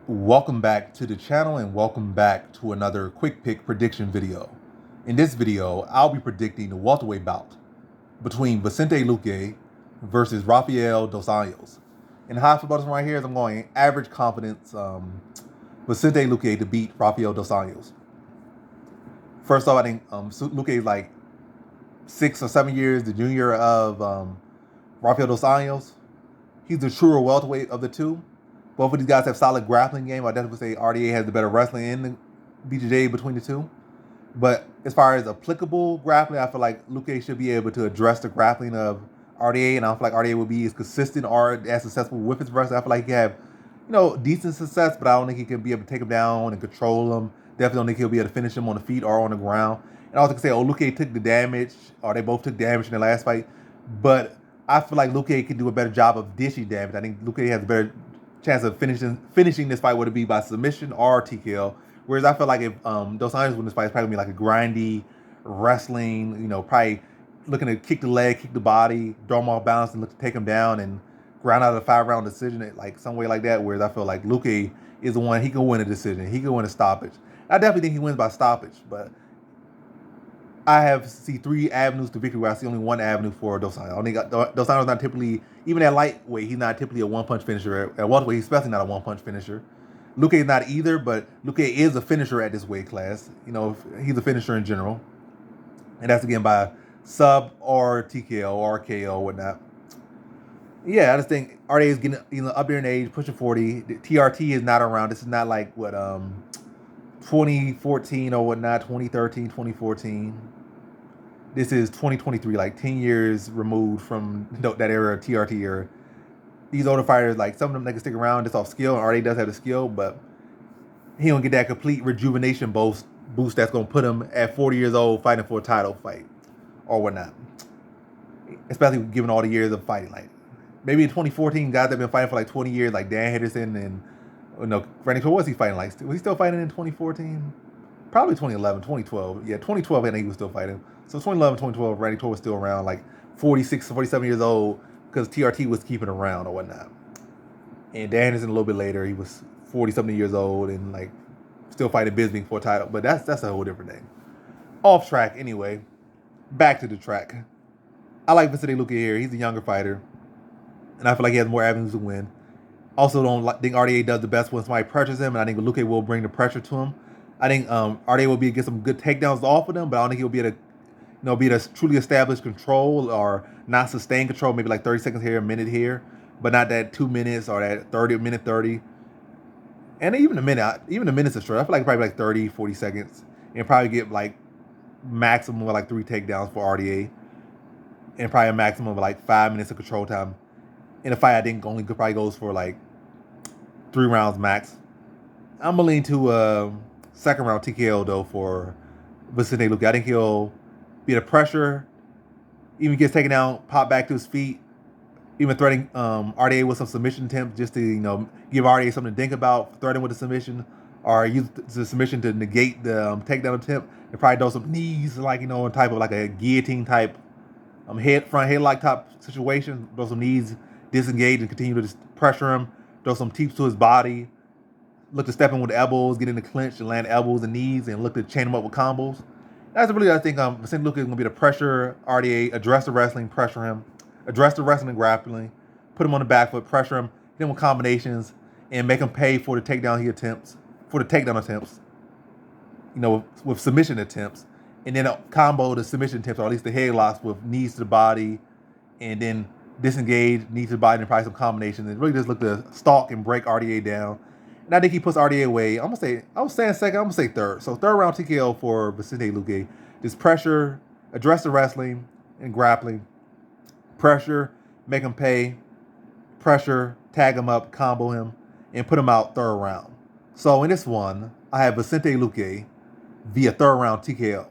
Welcome back to the channel and welcome back to another quick pick prediction video. In this video, I'll be predicting the welterweight bout between Vicente Luque versus Rafael Dos Anjos. And how I feel about this one right here is I'm going average confidence Vicente Luque to beat Rafael Dos Anjos. First off, I think Luque is like 6 or 7 years the junior of Rafael Dos Anjos. He's the truer welterweight of the two. Both of these guys have solid grappling game. I definitely say RDA has the better wrestling in the BJJ between the two. But as far as applicable grappling, I feel like Luque should be able to address the grappling of RDA, and I don't feel like RDA will be as consistent or as successful with his wrestling. I feel like he can have, decent success, but I don't think he can be able to take him down and control him. Definitely don't think he'll be able to finish him on the feet or on the ground. And I also can say, Luque took the damage, or they both took damage in the last fight. But I feel like Luque can do a better job of dishing damage. I think Luque has a better chance of finishing this fight, would it be by submission or TKO. Whereas I feel like if Dos Anjos win this fight, it's probably gonna be like a grindy wrestling, probably looking to kick the leg, kick the body, throw him off balance, and look to take him down and ground out a 5-round decision, like some way like that. Whereas I feel like Luque is the one, he can win a decision, he can win a stoppage. I definitely think he wins by stoppage, but I see 3 avenues to victory where I see only 1 avenue for Dos Anjos. Dos Anjos not typically, even at lightweight, he's not typically a one-punch finisher. At welterweight, he's especially not a one-punch finisher. Luque is not either, but Luque is a finisher at this weight class. He's a finisher in general. And that's again by sub or TKO or KO or whatnot. Yeah, I just think RDA is getting up there in age, pushing 40. The TRT is not around. This is not like what 2014 or whatnot, 2013, 2014. This is 2023, like 10 years removed from that era, TRT era. These older fighters, like some of them, they can stick around just off skill, and RDA does have the skill, but he don't get that complete rejuvenation boost that's going to put him at 40 years old fighting for a title fight or whatnot. Especially given all the years of fighting. Like maybe in 2014, guys that have been fighting for like 20 years, like Dan Henderson and Randy Torres, was he fighting like? Was he still fighting in 2014? Probably 2011, 2012. Yeah, 2012, I think he was still fighting. So 2011, 2012, Randy Torres was still around, like 46, 47 years old, because TRT was keeping around or whatnot. And Dan Henderson a little bit later, he was 40-something years old and like still fighting Bisping for a title. But that's a whole different thing. Off track, anyway. Back to the track. I like Vicente Luque here. He's a younger fighter, and I feel like he has more avenues to win. Also, don't think RDA does the best when somebody pressures him, and I think Luque will bring the pressure to him. I think RDA will be able to get some good takedowns off of them, but I don't think he'll be able to, be able to truly establish control or not sustain control. Maybe like 30 seconds here, a minute here, but not that 2 minutes or that 30. And even a minute's a short. I feel like probably like 30, 40 seconds, and probably get like maximum of like 3 takedowns for RDA, and probably a maximum of like 5 minutes of control time. In a fight, I think only probably goes for like 3 rounds max. I'm gonna lean to second round TKO though for Vicente Luque. I think he'll be the pressure, even gets taken down, pop back to his feet, even threatening RDA with some submission attempts just to give RDA something to think about, threaten with a submission, or use the submission to negate the takedown attempt, and probably throw some knees, like in type of like a guillotine type front headlock type situation. Throw some knees, disengage, and continue to just pressure him. Throw some teeps to his body. Look to step in with elbows, get in the clinch and land elbows and knees, and look to chain him up with combos. That's really, I think, Vicente Luque is going to be the pressure RDA, address the wrestling, pressure him, address the wrestling and grappling, put him on the back foot, pressure him, hit him with combinations, and make him pay for the takedown attempts, with submission attempts, and then combo the submission attempts, or at least the headlocks with knees to the body, and then disengage, knees to the body, and probably some combinations, and really just look to stalk and break RDA down. And I think he puts RDA away. I was saying second, I'm gonna say third. So third round TKO for Vicente Luque. Just pressure, address the wrestling and grappling. Pressure, make him pay. Pressure, tag him up, combo him, and put him out third round. So in this one, I have Vicente Luque via third round TKO.